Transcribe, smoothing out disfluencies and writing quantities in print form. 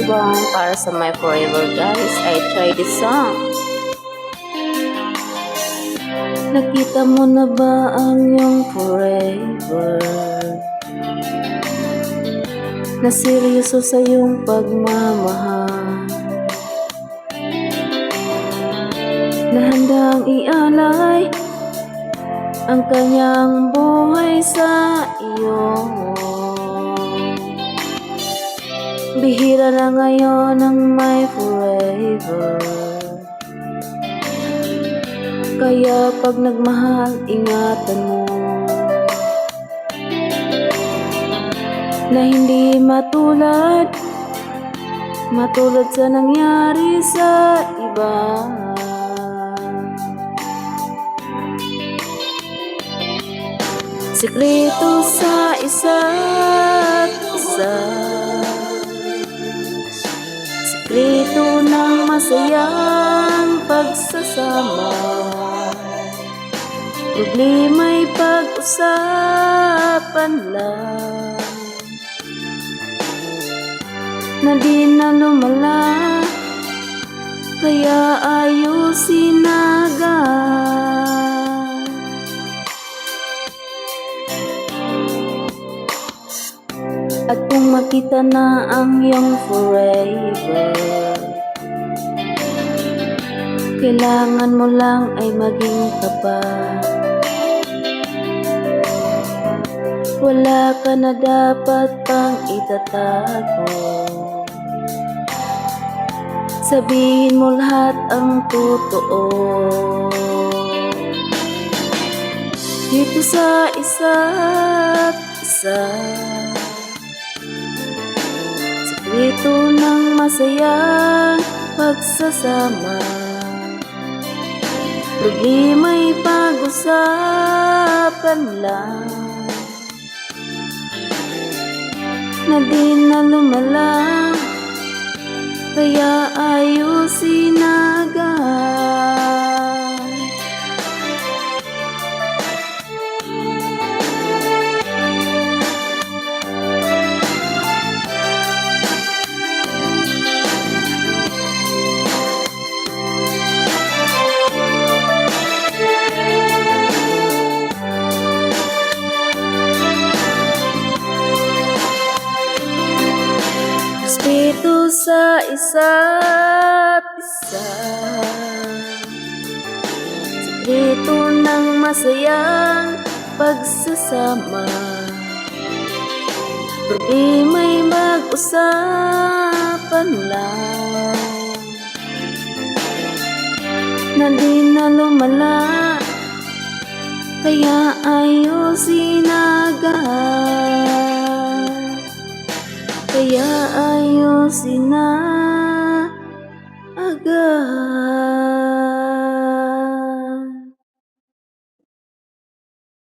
one para sa my forever guys. I try this song. Nakita mo na ba ang iyong forever? Na seryoso sa iyong pagmamahal, na handang ialay ang kanyang buhay sa iyo. Bihira na ngayon ang my forever, kaya pag nagmahal, ingatan mo na hindi matulad sa nangyari sa iba. Sikreto sa isa't isa, sikreto ng masayang pagsasama, problema'y pag-usapan lang, na di na lumala, kaya ayusin agad. At kung makita na ang iyong forever, kailangan mo lang ay maging tapat. Wala ka na dapat pang itatago, sabihin mo lahat ang totoo. Dito sa isa't isa, sikreto ng masayang pagsasama, problema'y pag-usapan lang, na di na lumala, kaya ayusin agad. Respeto sa isa't isa, sikreto ng masayang pagsasama, problema'y mag-usapan lang, na di na lumala, kaya ayusin agad. Kaya ayusin na agad.